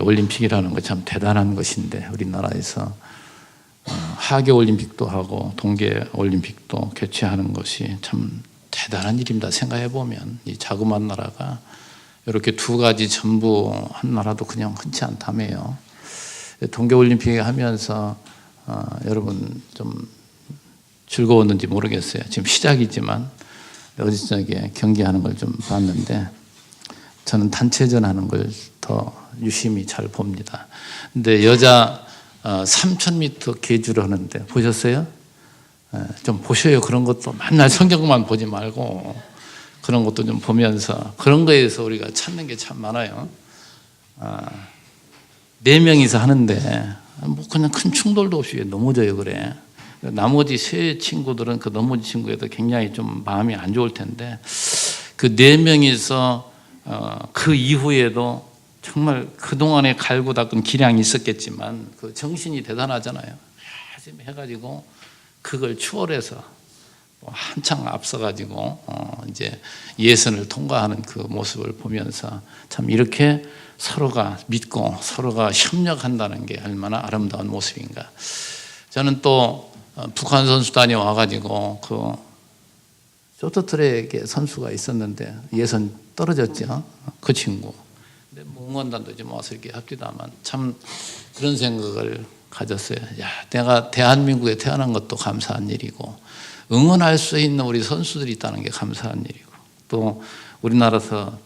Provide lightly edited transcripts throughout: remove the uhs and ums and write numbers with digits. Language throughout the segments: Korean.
올림픽이라는 거 참 대단한 것인데 우리나라에서 하계 올림픽도 하고 동계 올림픽도 개최하는 것이 참 대단한 일입니다. 생각해 보면 이 자그마한 나라가 이렇게 두 가지 전부 한 나라도 그냥 흔치 않다며요. 동계 올림픽 하면서 여러분 좀 즐거웠는지 모르겠어요. 지금 시작이지만 어제 저녁에 경기하는 걸 좀 봤는데 저는 단체전 하는 걸 더 유심히 잘 봅니다. 근데 여자 3000m 계주를 하는데 보셨어요? 좀 보셔요. 그런 것도 맨날 성경만 보지 말고 그런 것도 좀 보면서 그런 거에서 우리가 찾는 게 참 많아요. 4명이서 하는데 뭐 그냥 큰 충돌도 없이 넘어져요. 그래. 나머지 3 친구들은 그 넘어진 친구에도 굉장히 좀 마음이 안 좋을 텐데 그 4명이서 그 이후에도 정말 그동안에 갈고 닦은 기량이 있었겠지만 그 정신이 대단하잖아요. 열심히 해가지고 그걸 추월해서 한창 앞서가지고 이제 예선을 통과하는 그 모습을 보면서 참 이렇게 서로가 믿고 서로가 협력한다는 게 얼마나 아름다운 모습인가. 저는 또 북한 선수단이 와가지고 그 쇼트트랙의 선수가 있었는데 예선 떨어졌죠. 그 친구. 근데 뭐 응원단도 좀 와서 이렇게 합디다만 참 그런 생각을 가졌어요. 야, 내가 대한민국에 태어난 것도 감사한 일이고 응원할 수 있는 우리 선수들이 있다는 게 감사한 일이고 또 우리나라에서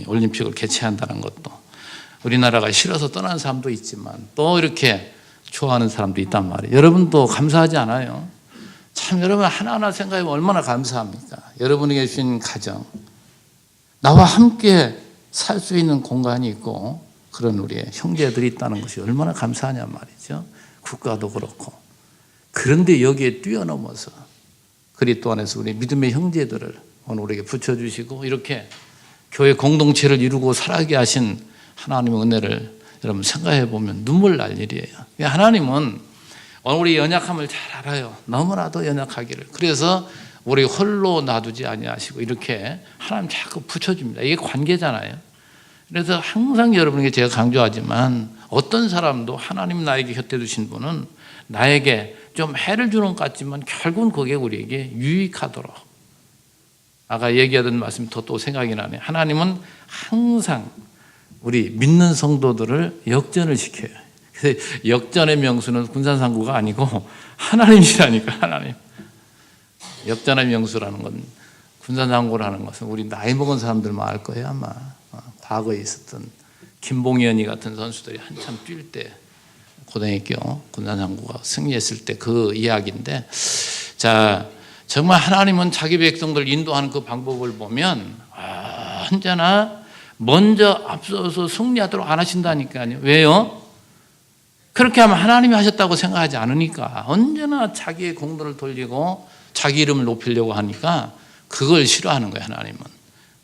올림픽을 개최한다는 것도 우리나라가 싫어서 떠난 사람도 있지만 또 이렇게 좋아하는 사람도 있단 말이에요. 여러분도 감사하지 않아요? 참 여러분 하나하나 생각해보면 얼마나 감사합니까? 여러분에게 주신 가정, 나와 함께 살 수 있는 공간이 있고 그런 우리의 형제들이 있다는 것이 얼마나 감사하냐 말이죠. 국가도 그렇고. 그런데 여기에 뛰어넘어서 그리스도 안에서 우리 믿음의 형제들을 오늘 우리에게 붙여주시고 이렇게 교회 공동체를 이루고 살아가게 하신 하나님의 은혜를 여러분 생각해 보면 눈물 날 일이에요. 하나님은 우리 연약함을 잘 알아요. 너무나도 연약하기를. 그래서 우리 홀로 놔두지 아니하시고 이렇게 하나님 자꾸 붙여줍니다. 이게 관계잖아요. 그래서 항상 여러분에게 제가 강조하지만 어떤 사람도 하나님 나에게 곁에 두신 분은 나에게 좀 해를 주는 것 같지만 결국은 그게 우리에게 유익하도록. 아까 얘기하던 말씀이 또 생각이 나네요. 하나님은 항상 우리 믿는 성도들을 역전을 시켜요. 그래서 역전의 명수는 군산상구가 아니고 하나님이라니까. 하나님. 역전의 명수라는 건 군산상구라는 것은 우리 나이 먹은 사람들만 알 거예요. 아마 과거에 있었던 김봉현이 같은 선수들이 한참 뛸 때 고등학교 군산상구가 승리했을 때 그 이야기인데 자 정말 하나님은 자기 백성들을 인도하는 그 방법을 보면 언제나 먼저 앞서서 승리하도록 안 하신다니까요. 왜요? 그렇게 하면 하나님이 하셨다고 생각하지 않으니까 언제나 자기의 공로를 돌리고 자기 이름을 높이려고 하니까 그걸 싫어하는 거예요. 하나님은.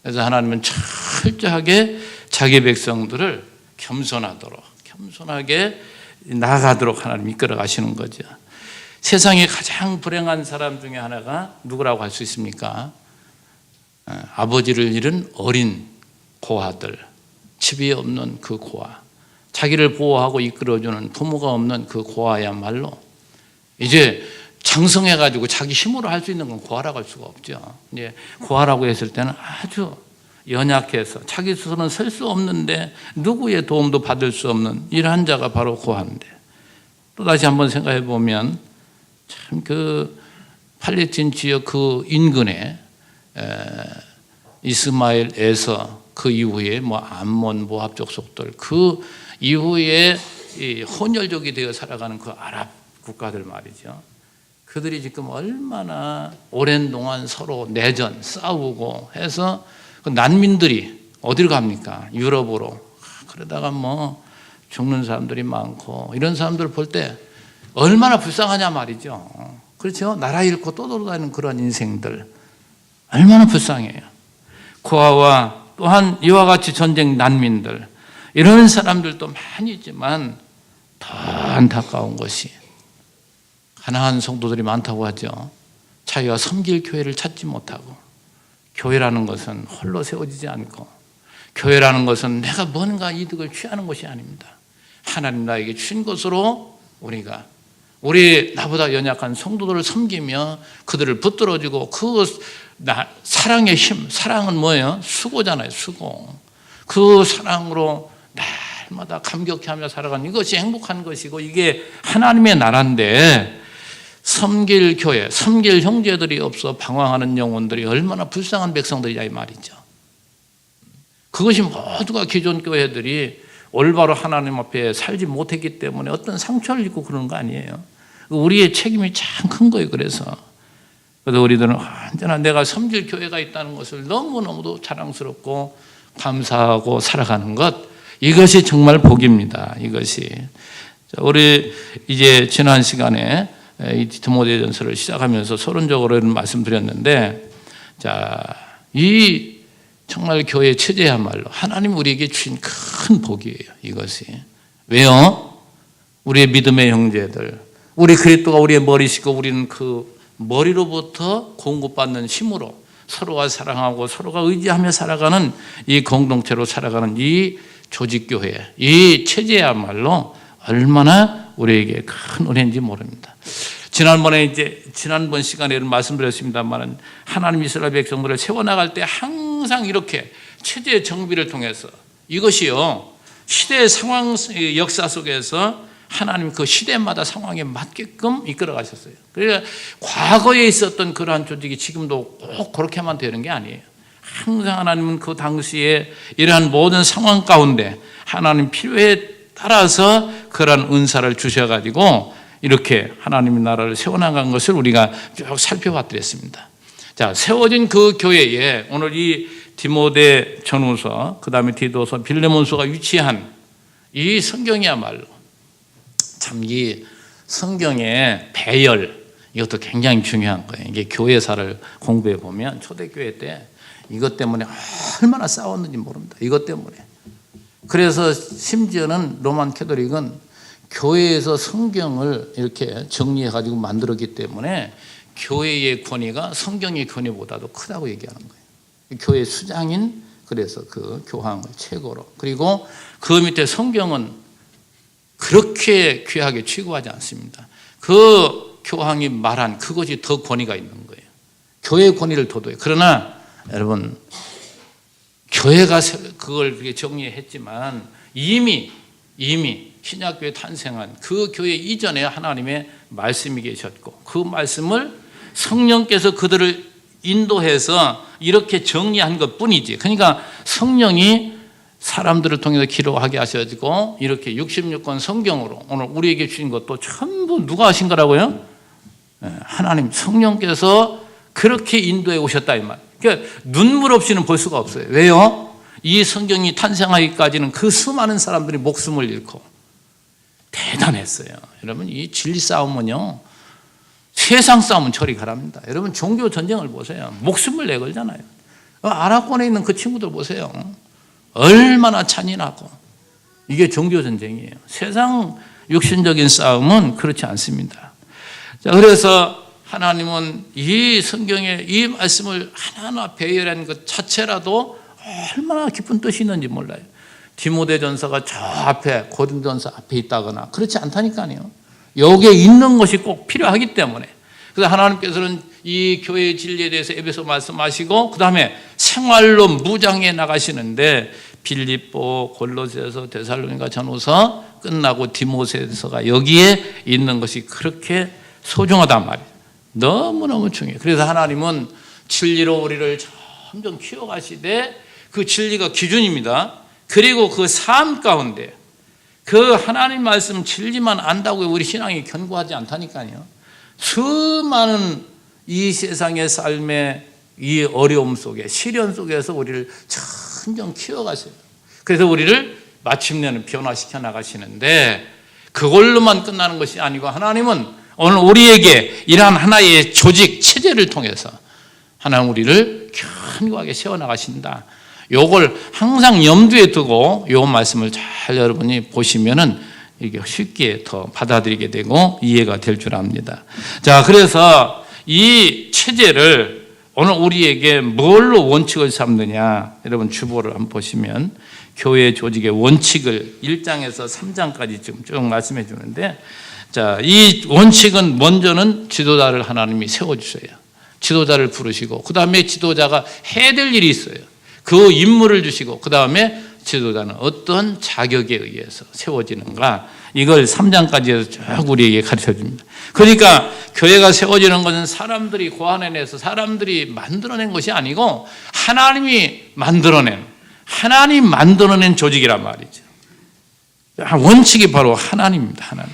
그래서 하나님은 철저하게 자기 백성들을 겸손하게 나아가도록 하나님 이끌어 가시는 거죠. 세상에 가장 불행한 사람 중에 하나가 누구라고 할 수 있습니까? 아버지를 잃은 어린 고아들, 집이 없는 그 고아, 자기를 보호하고 이끌어주는 부모가 없는 그 고아야말로 이제 장성해가지고 자기 힘으로 할 수 있는 건 고아라고 할 수가 없죠. 이제 고아라고 했을 때는 아주 연약해서 자기 스스로는 설 수 없는데 누구의 도움도 받을 수 없는 이러한 자가 바로 고아인데 또 다시 한번 생각해 보면 참 그 팔레스틴 지역 그 인근에 이스마엘에서 그 이후에 뭐 암몬 모압 족속들 그 이후에 혼혈족이 되어 살아가는 그 아랍 국가들 말이죠. 그들이 지금 얼마나 오랜 동안 서로 내전 싸우고 해서 그 난민들이 어디로 갑니까? 유럽으로. 그러다가 뭐 죽는 사람들이 많고 이런 사람들을 볼 때 얼마나 불쌍하냐 말이죠. 그렇죠? 나라 잃고 또 돌아다니는 그런 인생들 얼마나 불쌍해요. 고아와 또한 이와 같이 전쟁 난민들 이런 사람들도 많이 있지만 더 안타까운 것이 가난한 성도들이 많다고 하죠. 자기가 섬길 교회를 찾지 못하고 교회라는 것은 홀로 세워지지 않고 교회라는 것은 내가 뭔가 이득을 취하는 것이 아닙니다. 하나님 나에게 주신 것으로 우리가 나보다 연약한 성도들을 섬기며 그들을 붙들어주고 사랑의 힘, 사랑은 뭐예요? 수고잖아요, 수고. 그 사랑으로 날마다 감격해하며 살아가는 이것이 행복한 것이고 이게 하나님의 나라인데 섬길 교회, 섬길 형제들이 없어 방황하는 영혼들이 얼마나 불쌍한 백성들이냐 이 말이죠. 그것이 모두가 기존 교회들이 올바로 하나님 앞에 살지 못했기 때문에 어떤 상처를 입고 그러는 거 아니에요. 우리의 책임이 참 큰 거예요. 그래서 우리들은 언제나 내가 섬길 교회가 있다는 것을 너무너무도 자랑스럽고 감사하고 살아가는 것, 이것이 정말 복입니다. 이것이. 우리 이제 지난 시간에 이 디모데전서를 시작하면서 서론적으로 말씀드렸는데, 이 정말 교회 체제야말로 하나님 우리에게 주신 큰 복이에요. 이것이. 왜요? 우리의 믿음의 형제들, 우리 그리스도가 우리의 머리시고 우리는 그 머리로부터 공급받는 힘으로 서로가 사랑하고 서로가 의지하며 살아가는 이 공동체로 살아가는 이 조직교회, 이 체제야말로 얼마나 우리에게 큰 은혜인지 모릅니다. 지난번 시간에 말씀드렸습니다만 하나님 이스라엘 백성들을 세워나갈 때 항상 이렇게 체제 정비를 통해서 이것이요, 시대의 상황, 역사 속에서 하나님 그 시대마다 상황에 맞게끔 이끌어 가셨어요. 그러니까 과거에 있었던 그러한 조직이 지금도 꼭 그렇게만 되는 게 아니에요. 항상 하나님은 그 당시에 이러한 모든 상황 가운데 하나님 필요에 따라서 그러한 은사를 주셔가지고 이렇게 하나님의 나라를 세워나간 것을 우리가 쭉 살펴봤더랬습니다. 자, 세워진 그 교회에 오늘 이 디모데 전후서, 그 다음에 디도서, 빌레몬서가 위치한 이 성경이야말로 참 이 성경의 배열, 이것도 굉장히 중요한 거예요. 이게 교회사를 공부해 보면 초대교회 때 이것 때문에 얼마나 싸웠는지 모릅니다. 이것 때문에. 그래서 심지어는 로만 캐톨릭은 교회에서 성경을 이렇게 정리해 가지고 만들었기 때문에 교회의 권위가 성경의 권위보다도 크다고 얘기하는 거예요. 교회 수장인, 그래서 그 교황을 최고로, 그리고 그 밑에 성경은 그렇게 귀하게 취급하지 않습니다. 그 교황이 말한 그것이 더 권위가 있는 거예요. 교회의 권위를 더 둬요. 그러나 여러분, 교회가 그걸 그렇게 정리했지만 이미 신약교회 탄생한 그 교회 이전에 하나님의 말씀이 계셨고 그 말씀을 성령께서 그들을 인도해서 이렇게 정리한 것뿐이지. 그러니까 성령이 사람들을 통해서 기록하게 하셔가지고 이렇게 66권 성경으로 오늘 우리에게 주신 것도 전부 누가 하신 거라고요? 하나님 성령께서 그렇게 인도해 오셨다 이 말. 그러니까 눈물 없이는 볼 수가 없어요. 왜요? 이 성경이 탄생하기까지는 그 수많은 사람들이 목숨을 잃고 대단했어요. 여러분, 이 진리 싸움은요, 세상 싸움은 저리 가랍니다. 여러분, 종교 전쟁을 보세요. 목숨을 내걸잖아요. 아랍권에 있는 그 친구들 보세요. 얼마나 잔인하고. 이게 종교 전쟁이에요. 세상 육신적인 싸움은 그렇지 않습니다. 자, 그래서 하나님은 이 성경의 이 말씀을 하나하나 배열한 것 자체라도 얼마나 깊은 뜻이 있는지 몰라요. 디모데전서가 저 앞에, 고린도전서 앞에 있다거나 그렇지 않다니까요. 여기에 있는 것이 꼭 필요하기 때문에. 그래서 하나님께서는 이 교회의 진리에 대해서 에베소 말씀하시고 그 다음에 생활로 무장해 나가시는데 빌립보, 골로새서, 데살로니가 전후서 끝나고 디모데서가 여기에 있는 것이 그렇게 소중하단 말이에요. 너무너무 중요해요. 그래서 하나님은 진리로 우리를 점점 키워가시되 그 진리가 기준입니다. 그리고 그 삶 가운데 그 하나님 말씀 진리만 안다고 우리 신앙이 견고하지 않다니까요. 수많은 이 세상의 삶의 이 어려움 속에, 시련 속에서 우리를 점점 키워가셔요. 그래서 우리를 마침내는 변화시켜 나가시는데 그걸로만 끝나는 것이 아니고 하나님은 오늘 우리에게 이러한 하나의 조직, 체제를 통해서 하나님 우리를 견고하게 세워나가신다. 요걸 항상 염두에 두고 요 말씀을 잘 여러분이 보시면은 이게 쉽게 더 받아들이게 되고 이해가 될 줄 압니다. 자, 그래서 이 체제를 오늘 우리에게 뭘로 원칙을 삼느냐, 여러분 주보를 한번 보시면 교회 조직의 원칙을 1장에서 3장까지 지금 쭉 말씀해 주는데, 자, 이 원칙은 먼저는 지도자를 하나님이 세워주셔요. 지도자를 부르시고, 그 다음에 지도자가 해야 될 일이 있어요. 그 임무를 주시고, 그 다음에 지도자는 어떤 자격에 의해서 세워지는가, 이걸 3장까지 해서 쭉 우리에게 가르쳐 줍니다. 그러니까 교회가 세워지는 것은 사람들이 고안해내서 사람들이 만들어낸 것이 아니고 하나님이 만들어낸, 하나님 만들어낸 조직이란 말이죠. 원칙이 바로 하나님입니다. 하나님.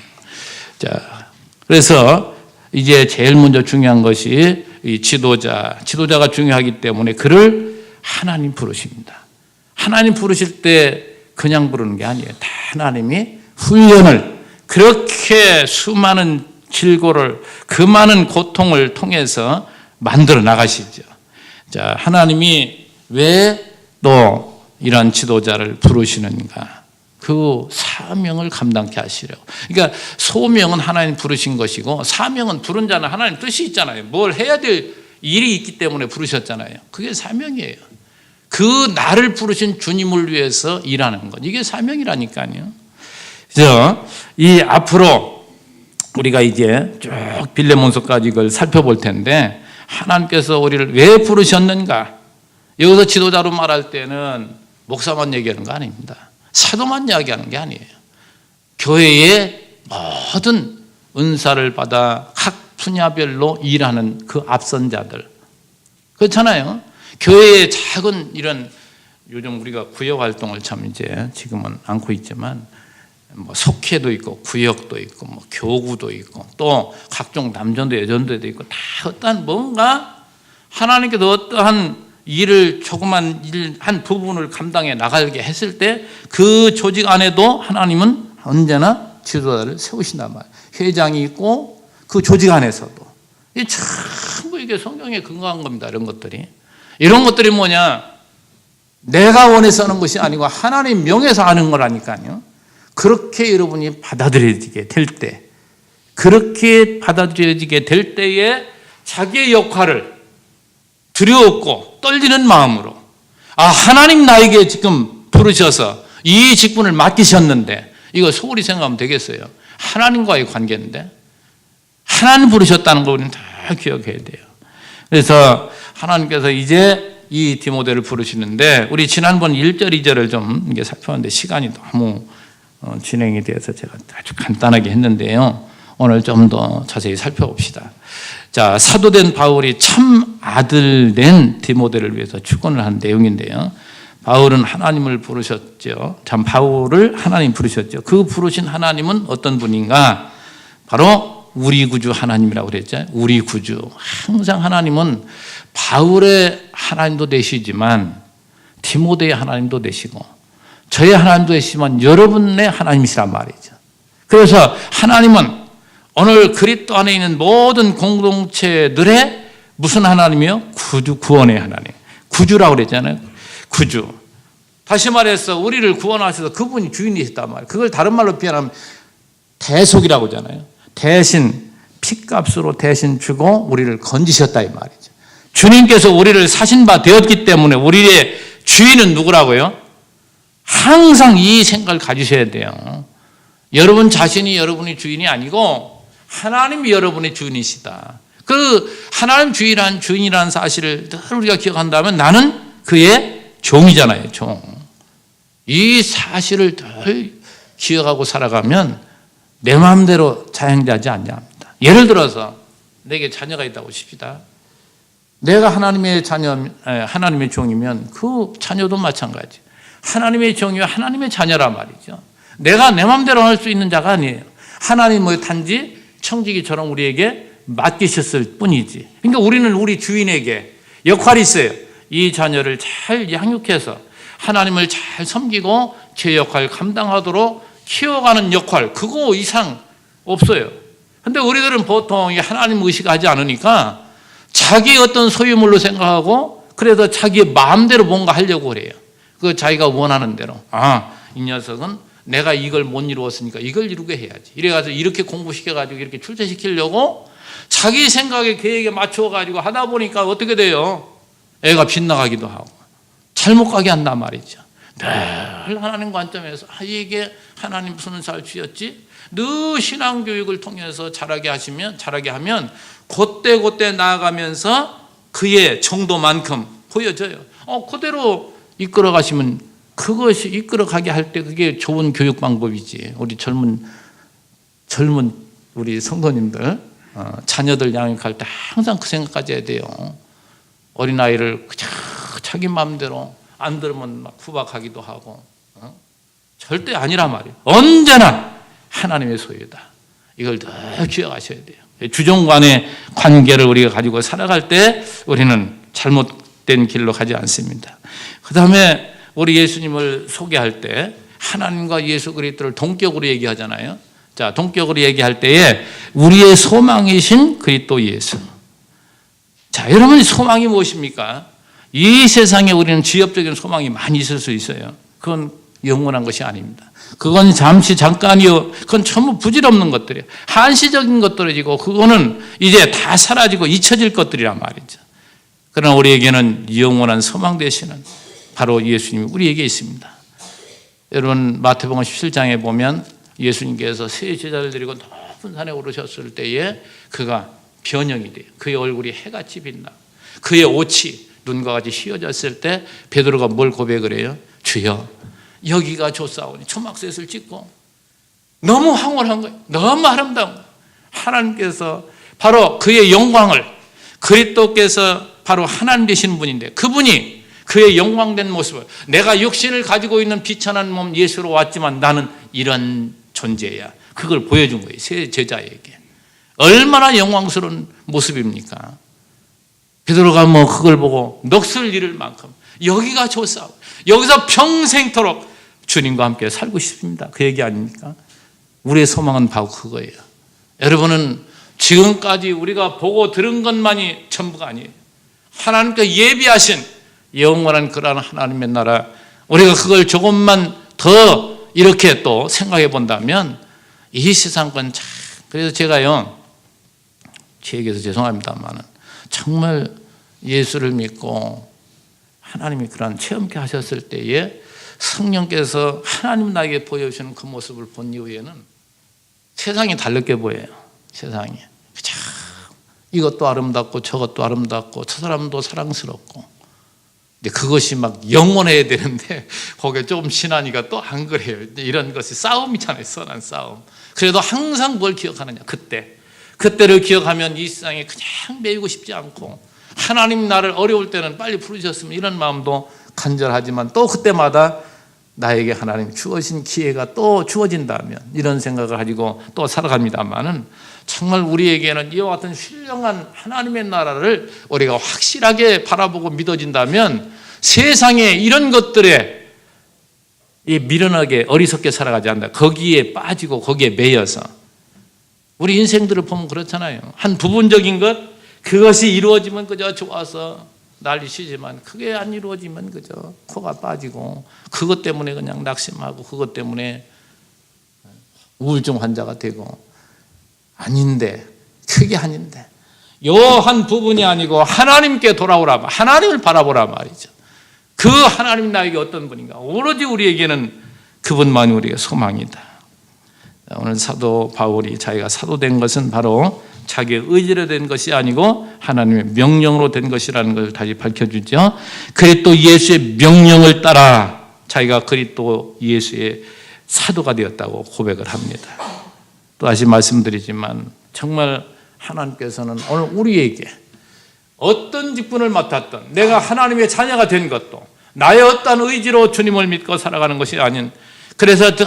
자, 그래서 이제 제일 먼저 중요한 것이 이 지도자가 중요하기 때문에 그를 하나님 부르십니다. 하나님 부르실 때 그냥 부르는 게 아니에요. 다 하나님이 훈련을, 그렇게 수많은 질고를, 그 많은 고통을 통해서 만들어 나가시죠. 자, 하나님이 왜 또 이런 지도자를 부르시는가? 그 사명을 감당케 하시려고. 그러니까 소명은 하나님 부르신 것이고, 사명은 부른 자는 하나님 뜻이 있잖아요. 뭘 해야 될 일이 있기 때문에 부르셨잖아요. 그게 사명이에요. 그 나를 부르신 주님을 위해서 일하는 것, 이게 사명이라니까요. 그래서 이 앞으로 우리가 이제 쭉 빌레몬서까지 이걸 살펴볼 텐데, 하나님께서 우리를 왜 부르셨는가? 여기서 지도자로 말할 때는 목사만 얘기하는 거 아닙니다. 사도만 이야기하는 게 아니에요. 교회의 모든 은사를 받아 각 분야별로 일하는 그 앞선자들, 그렇잖아요. 교회의 작은 이런, 요즘 우리가 구역 활동을 참 이제 지금은 않고 있지만, 뭐 속회도 있고 구역도 있고 뭐 교구도 있고 또 각종 남전도 여전도도 있고, 다 어떠한 뭔가 하나님께서 어떠한 일을, 조그만 일 한 부분을 감당해 나가게 했을 때 그 조직 안에도 하나님은 언제나 지도자를 세우신단 말이에요. 회장이 있고 그 조직 안에서도. 이게 전부 이게 성경에 근거한 겁니다. 이런 것들이 뭐냐? 내가 원해서 하는 것이 아니고 하나님 명에서 하는 거라니까요. 그렇게 여러분이 받아들여지게 될 때, 그렇게 받아들여지게 될 때에 자기의 역할을 두려웠고 떨리는 마음으로, 아, 하나님 나에게 지금 부르셔서 이 직분을 맡기셨는데, 이거 소홀히 생각하면 되겠어요? 하나님과의 관계인데, 하나님 부르셨다는 거 우리는 다 기억해야 돼요. 그래서 하나님께서 이제 이 디모데를 부르시는데, 우리 지난번 1절, 2절을 좀 이게 살펴봤는데 시간이 너무 진행이 돼서 제가 아주 간단하게 했는데요. 오늘 좀 더 자세히 살펴봅시다. 자, 사도된 바울이 참 아들 된 디모데를 위해서 축원을 한 내용인데요. 바울은 하나님을 부르셨죠. 참 바울을 하나님 부르셨죠. 그 부르신 하나님은 어떤 분인가? 바로 우리 구주 하나님이라고 그랬죠. 우리 구주. 항상 하나님은 바울의 하나님도 되시지만 디모데의 하나님도 되시고 저의 하나님도 되시지만 여러분의 하나님이시란 말이죠. 그래서 하나님은 오늘 그리스도 안에 있는 모든 공동체들의 무슨 하나님이요? 구원의 하나님. 구주라고 그랬잖아요. 구주. 다시 말해서 우리를 구원하셔서 그분이 주인이셨단 말이에요. 그걸 다른 말로 표현하면 대속이라고 하잖아요. 대신 피값으로 대신 주고 우리를 건지셨다 이 말이죠. 주님께서 우리를 사신 바 되었기 때문에 우리의 주인은 누구라고요? 항상 이 생각을 가지셔야 돼요. 여러분 자신이 여러분의 주인이 아니고 하나님이 여러분의 주인이시다. 그 하나님 주인이라는 사실을 늘 우리가 기억한다면 나는 그의 종이잖아요. 종. 이 사실을 늘 기억하고 살아가면 내 마음대로 자행하지 않냐 합니다. 예를 들어서 내게 자녀가 있다고 칩시다. 내가 하나님의 하나님의 종이면 그 자녀도 마찬가지. 하나님의 종이와 하나님의 자녀란 말이죠. 내가 내 마음대로 할 수 있는 자가 아니에요. 하나님은 단지 청지기처럼 우리에게 맡기셨을 뿐이지. 그러니까 우리는 우리 주인에게 역할이 있어요. 이 자녀를 잘 양육해서 하나님을 잘 섬기고 제 역할을 감당하도록 키워가는 역할, 그거 이상 없어요. 근데 우리들은 보통 하나님 의식하지 않으니까 자기 어떤 소유물로 생각하고 그래서 자기 마음대로 뭔가 하려고 그래요. 그 자기가 원하는 대로. 아, 이 녀석은 내가 이걸 못 이루었으니까 이걸 이루게 해야지. 이래가지고 이렇게 공부시켜가지고 이렇게 출세시키려고 자기 생각에 계획에 맞춰가지고 하다 보니까 어떻게 돼요? 애가 빗나가기도 하고 잘못 가게 한단 말이죠. 늘 하나님 관점에서 이게 하나님 무슨 잘 주셨지? 늘 신앙교육을 통해서 잘하게 하면 그때 나아가면서 그의 정도만큼 보여져요. 그대로 이끌어 가시면 그것이 이끌어 가게 할 때 그게 좋은 교육 방법이지. 우리 젊은 우리 성도님들 자녀들 양육할 때 항상 그 생각까지 해야 돼요. 어린아이를 그냥 자기 마음대로 안 들으면 막 구박하기도 하고 절대 아니란 말이에요. 언제나 하나님의 소유다. 이걸 늘 기억하셔야 돼요. 주종 간의 관계를 우리가 가지고 살아갈 때 우리는 잘못된 길로 가지 않습니다. 그 다음에 우리 예수님을 소개할 때 하나님과 예수 그리스도를 동격으로 얘기하잖아요. 자, 동격으로 얘기할 때에 우리의 소망이신 그리스도 예수. 자, 여러분 소망이 무엇입니까? 이 세상에 우리는 지엽적인 소망이 많이 있을 수 있어요. 그건 영원한 것이 아닙니다. 그건 잠깐이요. 그건 전부 부질없는 것들이에요. 한시적인 것들이고 그거는 이제 다 사라지고 잊혀질 것들이란 말이죠. 그러나 우리에게는 영원한 소망 되시는 바로 예수님이 우리에게 있습니다. 여러분 마태복음 17장에 보면 예수님께서 세 제자를 데리고 높은 산에 오르셨을 때에 그가 변형이 돼요. 그의 얼굴이 해같이 빛나. 그의 옷이 눈과 같이 휘어졌을 때 베드로가 뭘 고백을 해요? 주여 여기가 좋사오니 초막셋을 찍고 너무 황홀한 거예요. 너무 아름다운 거예요. 하나님께서 바로 그의 영광을 그리스도께서 바로 하나님 되시는 분인데 그분이 그의 영광된 모습을 내가 육신을 가지고 있는 비천한 몸 예수로 왔지만 나는 이런 존재야. 그걸 보여준 거예요. 세 제자에게. 얼마나 영광스러운 모습입니까? 베드로가 그걸 보고 넋을 잃을 만큼 여기가 좋사오. 여기서 평생토록 주님과 함께 살고 싶습니다. 그 얘기 아닙니까? 우리의 소망은 바로 그거예요. 여러분은 지금까지 우리가 보고 들은 것만이 전부가 아니에요. 하나님께 예비하신 영원한 그러한 하나님의 나라, 우리가 그걸 조금만 더 이렇게 또 생각해 본다면 이 세상은 참, 그래서 제가요, 제 얘기해서 죄송합니다만 정말 예수를 믿고 하나님이 그런 체험케 하셨을 때에 성령께서 하나님 나에게 보여주시는 그 모습을 본 이후에는 세상이 다르게 보여요. 세상이 참 이것도 아름답고 저것도 아름답고 저 사람도 사랑스럽고, 근데 그것이 막 영원해야 되는데 거기에 조금 지나니까 또 안 그래요. 이런 것이 싸움이잖아요. 선한 싸움. 그래도 항상 뭘 기억하느냐, 그때를 기억하면 이 세상에 그냥 매이고 싶지 않고 하나님 나를 어려울 때는 빨리 부르셨으면 이런 마음도 간절하지만 또 그때마다 나에게 하나님 주어진 기회가 또 주어진다면 이런 생각을 가지고 또 살아갑니다만은 정말 우리에게는 이와 같은 신령한 하나님의 나라를 우리가 확실하게 바라보고 믿어진다면 세상에 이런 것들에 미련하게 어리석게 살아가지 않는다. 거기에 빠지고 거기에 매여서 우리 인생들을 보면 그렇잖아요. 한 부분적인 것, 그것이 이루어지면 그저 좋아서 난리치지만 그게 안 이루어지면 그저 코가 빠지고 그것 때문에 그냥 낙심하고 그것 때문에 우울증 환자가 되고, 아닌데, 그게 아닌데 요 한 부분이 아니고 하나님께 돌아오라, 하나님을 바라보라 말이죠. 그 하나님 나에게 어떤 분인가, 오로지 우리에게는 그분만이 우리의 소망이다. 오늘 사도 바울이 자기가 사도 된 것은 바로 자기의 의지로 된 것이 아니고 하나님의 명령으로 된 것이라는 것을 다시 밝혀주죠. 그리스도 예수의 명령을 따라 자기가 그리스도 예수의 사도가 되었다고 고백을 합니다. 또 다시 말씀드리지만 정말 하나님께서는 오늘 우리에게 어떤 직분을 맡았던, 내가 하나님의 자녀가 된 것도 나의 어떤 의지로 주님을 믿고 살아가는 것이 아닌, 그래서 늘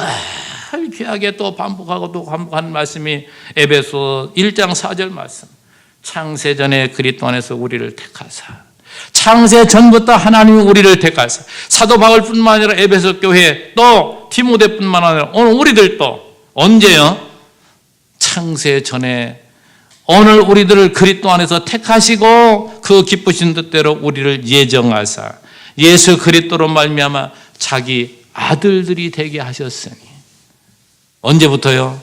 귀하게 또 반복하고 또 반복하는 말씀이 에베소 1장 4절 말씀. 창세전에 그리스도 안에서 우리를 택하사, 창세 전부터 하나님이 우리를 택하사, 사도 바울뿐만 아니라 에베소 교회 또 디모데뿐만 아니라 오늘 우리들도 언제요? 창세 전에 오늘 우리들을 그리스도 안에서 택하시고 그 기쁘신 뜻대로 우리를 예정하사 예수 그리스도로 말미암아 자기 아들들이 되게 하셨으니. 언제부터요?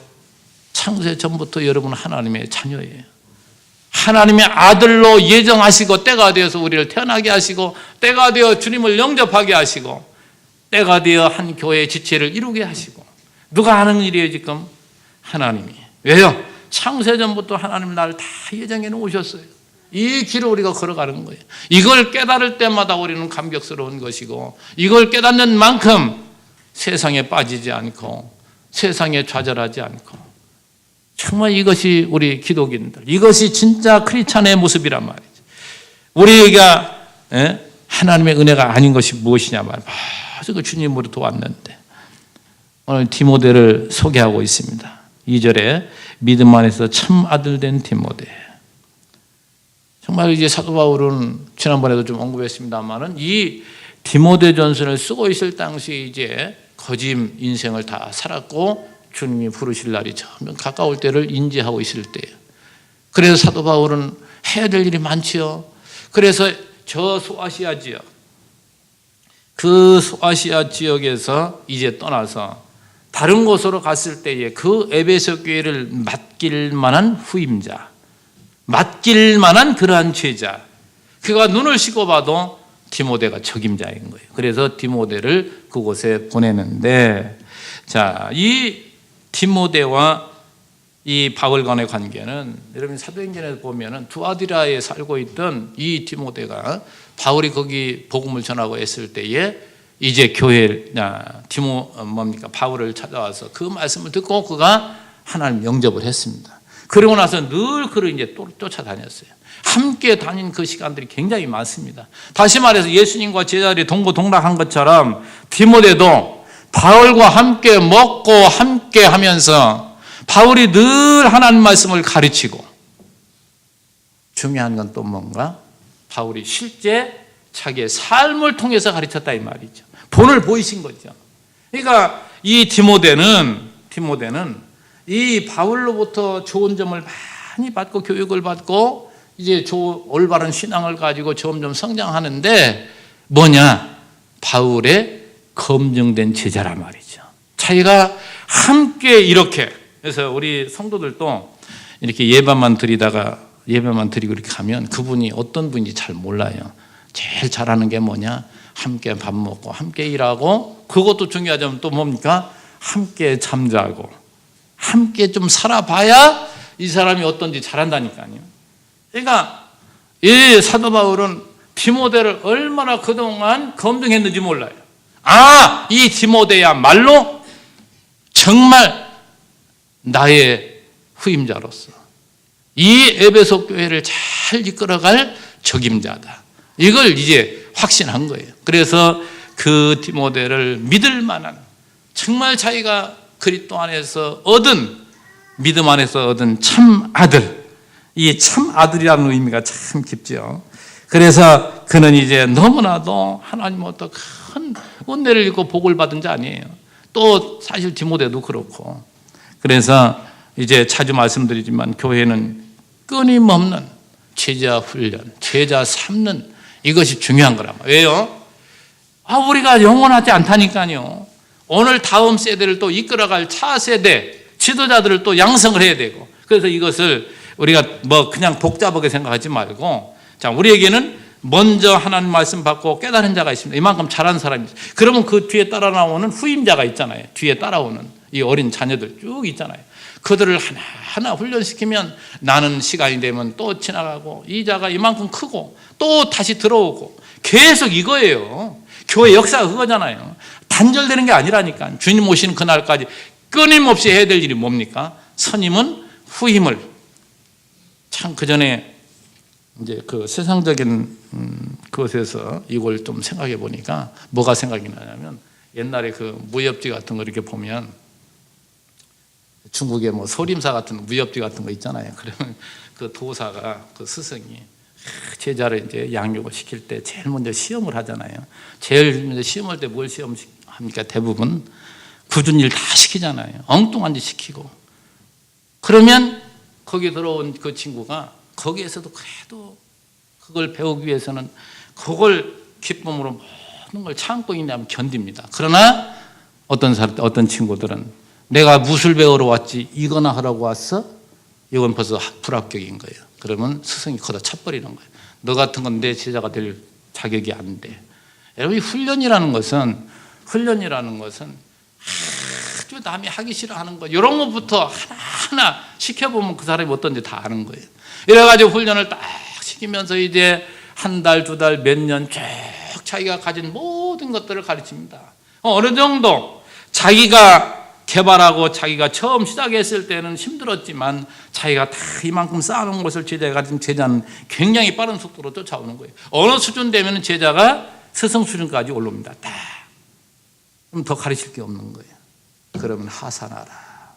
창세 전부터 여러분은 하나님의 자녀예요. 하나님의 아들로 예정하시고 때가 되어서 우리를 태어나게 하시고 때가 되어 주님을 영접하게 하시고 때가 되어 한 교회의 지체를 이루게 하시고, 누가 하는 일이에요 지금? 하나님이. 왜요? 창세전부터 하나님 나를 다 예정해 놓으셨어요. 이 길을 우리가 걸어가는 거예요. 이걸 깨달을 때마다 우리는 감격스러운 것이고, 이걸 깨닫는 만큼 세상에 빠지지 않고 세상에 좌절하지 않고, 정말 이것이 우리 기독인들, 이것이 진짜 크리스찬의 모습이란 말이죠. 우리가 하나님의 은혜가 아닌 것이 무엇이냐 말이에요. 아주 그 주님으로 도왔는데, 오늘 디모데를 소개하고 있습니다. 2절에 믿음 안에서 참 아들 된 디모데. 정말 이제 사도 바울은 지난번에도 좀 언급했습니다만은, 이 디모데 전서를 쓰고 있을 당시에 이제 거짓 인생을 다 살았고 주님이 부르실 날이 점점 가까울 때를 인지하고 있을 때예요. 그래서 사도 바울은 해야 될 일이 많지요. 그래서 저 소아시아 지역, 그 소아시아 지역에서 이제 떠나서 다른 곳으로 갔을 때에 그 에베소 교회를 맡길 만한 후임자, 맡길 만한 그러한 제자, 그가 눈을 씻고 봐도 디모데가 적임자인 거예요. 그래서 디모데를 그곳에 보내는데, 자, 이 디모데와 이 바울 간의 관계는, 여러분 사도행전에서 보면은 두아디라에 살고 있던 이 디모데가 바울이 거기 복음을 전하고 했을 때에 이제 교회 바울을 찾아와서 그 말씀을 듣고 그가 하나님 영접을 했습니다. 그러고 나서 늘 그를 이제 쫓아다녔어요. 함께 다닌 그 시간들이 굉장히 많습니다. 다시 말해서 예수님과 제자들이 동고동락한 것처럼 디모데도 바울과 함께 먹고 함께 하면서 바울이 늘 하나님 말씀을 가르치고, 중요한 건 또 뭔가? 바울이 실제 자기의 삶을 통해서 가르쳤다 이 말이죠. 본을 보이신 거죠. 그러니까 이 디모데는 이 바울로부터 좋은 점을 많이 받고 교육을 받고 이제 올바른 신앙을 가지고 점점 성장하는데, 뭐냐? 바울의 검증된 제자란 말이죠. 자기가 함께 이렇게, 그래서 우리 성도들도 이렇게 예배만 드리고 이렇게 가면 그분이 어떤 분인지 잘 몰라요. 제일 잘하는 게 뭐냐? 함께 밥 먹고 함께 일하고, 그것도 중요하지만 또 뭡니까? 함께 잠자고 함께 좀 살아봐야 이 사람이 어떤지 잘한다니까요. 그러니까 이 사도 바울은 디모데를 얼마나 그동안 검증했는지 몰라요. 이 디모데야말로 정말 나의 후임자로서 이 에베소 교회를 잘 이끌어갈 적임자다. 이걸 이제 확신한 거예요. 그래서 그 디모데를 믿을 만한, 정말 자기가 그리스도 안에서 믿음 안에서 얻은 참 아들, 이 참 아들이라는 의미가 참 깊죠. 그래서 그는 이제 너무나도 하나님으로부터 큰 은혜를 입고 복을 받은 자 아니에요. 또 사실 디모데도 그렇고. 그래서 이제 자주 말씀드리지만 교회는 끊임없는 제자 훈련, 제자 삼는, 이것이 중요한 거란 말이에요. 왜요? 우리가 영원하지 않다니까요. 오늘 다음 세대를 또 이끌어갈 차세대 지도자들을 또 양성을 해야 되고, 그래서 이것을 우리가 그냥 복잡하게 생각하지 말고, 자, 우리에게는 먼저 하나님 말씀 받고 깨달은 자가 있습니다. 이만큼 잘하는 사람이 있어요. 그러면 그 뒤에 따라 나오는 후임자가 있잖아요. 뒤에 따라오는 이 어린 자녀들 쭉 있잖아요. 그들을 하나하나 훈련시키면 나는 시간이 되면 또 지나가고, 이 자가 이만큼 크고 또 다시 들어오고, 계속 이거예요. 교회 역사가 그거잖아요. 단절되는 게 아니라니까. 주님 오시는 그날까지 끊임없이 해야 될 일이 뭡니까? 선임은 후임을. 참 그전에 이제 그 세상적인 것에서 이걸 좀 생각해 보니까 뭐가 생각이 나냐면, 옛날에 그 무협지 같은 거 이렇게 보면 중국에 소림사 같은 무협지 같은 거 있잖아요. 그러면 그 도사가, 그 스승이 제자를 이제 양육을 시킬 때 제일 먼저 시험을 하잖아요. 제일 먼저 시험할 때 뭘 시험합니까? 대부분 굳은 일 다 시키잖아요. 엉뚱한 짓 시키고. 그러면 거기 들어온 그 친구가 거기에서도 그래도 그걸 배우기 위해서는 그걸 기쁨으로 모든 걸 참고 있냐면 견딥니다. 그러나 어떤 친구들은 내가 무술 배우러 왔지 이거나 하라고 왔어? 이건 벌써 불합격인 거예요. 그러면 스승이 걷어 차버리는 거예요. 너 같은 건 내 제자가 될 자격이 안 돼. 여러분, 이 훈련이라는 것은 훈련이라는 것은 아주 남이 하기 싫어하는 것, 이런 것부터 하나하나 시켜보면 그 사람이 어떤지 다 아는 거예요. 이래가지고 훈련을 딱 시키면서 이제 한 달, 두 달, 몇 년 쭉 자기가 가진 모든 것들을 가르칩니다. 어느 정도 자기가 개발하고 자기가 처음 시작했을 때는 힘들었지만 자기가 다 이만큼 쌓아놓은 것을 제자가 가진 제자는 굉장히 빠른 속도로 쫓아오는 거예요. 어느 수준 되면 제자가 스승 수준까지 올라옵니다. 다. 그럼 더 가르칠 게 없는 거예요. 그러면 하산하라.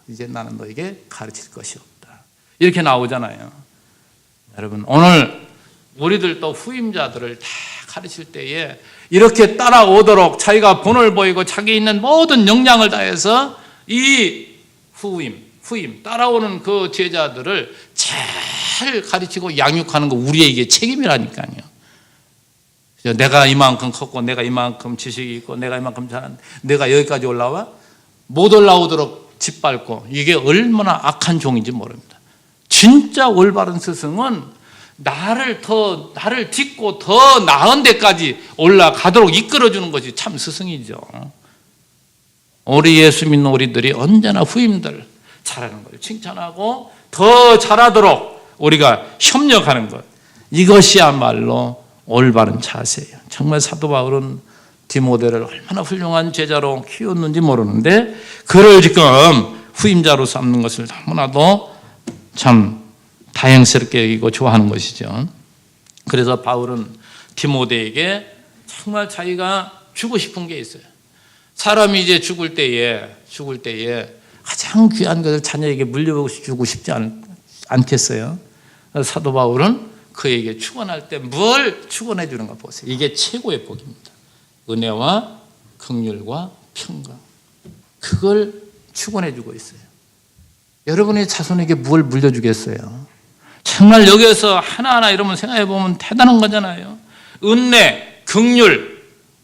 이제 나는 너에게 가르칠 것이 없다. 이렇게 나오잖아요. 여러분, 오늘 우리들도 후임자들을 다 가르칠 때에 이렇게 따라오도록 자기가 본을 보이고 자기 있는 모든 역량을 다해서 이 후임, 따라오는 그 제자들을 잘 가르치고 양육하는 거 우리에게 책임이라니까요. 내가 이만큼 컸고 내가 이만큼 지식이 있고 내가 이만큼 잘하는데 내가 여기까지 올라와? 못 올라오도록 짓밟고, 이게 얼마나 악한 종인지 모릅니다. 진짜 올바른 스승은 나를 딛고 더 나은 데까지 올라가도록 이끌어주는 것이 참 스승이죠. 우리 예수 믿는 우리들이 언제나 후임들 잘하는 거예요. 칭찬하고 더 잘하도록 우리가 협력하는 것, 이것이야말로 올바른 자세예요. 정말 사도 바울은 디모데를 얼마나 훌륭한 제자로 키웠는지 모르는데 그를 지금 후임자로 삼는 것을 너무나도 참 다행스럽게 여기고 좋아하는 것이죠. 그래서 바울은 디모데에게 정말 자기가 주고 싶은 게 있어요. 사람이 이제 죽을 때에 가장 귀한 것을 자녀에게 물려주고 싶지 않겠어요? 사도 바울은 그에게 축원할 때 뭘 축원해 주는 가 보세요. 이게 최고의 복입니다. 은혜와 긍휼과 평강, 그걸 축원해 주고 있어요. 여러분의 자손에게 뭘 물려주겠어요? 정말 여기에서 하나하나 이러면 생각해 보면 대단한 거잖아요. 은혜, 긍휼,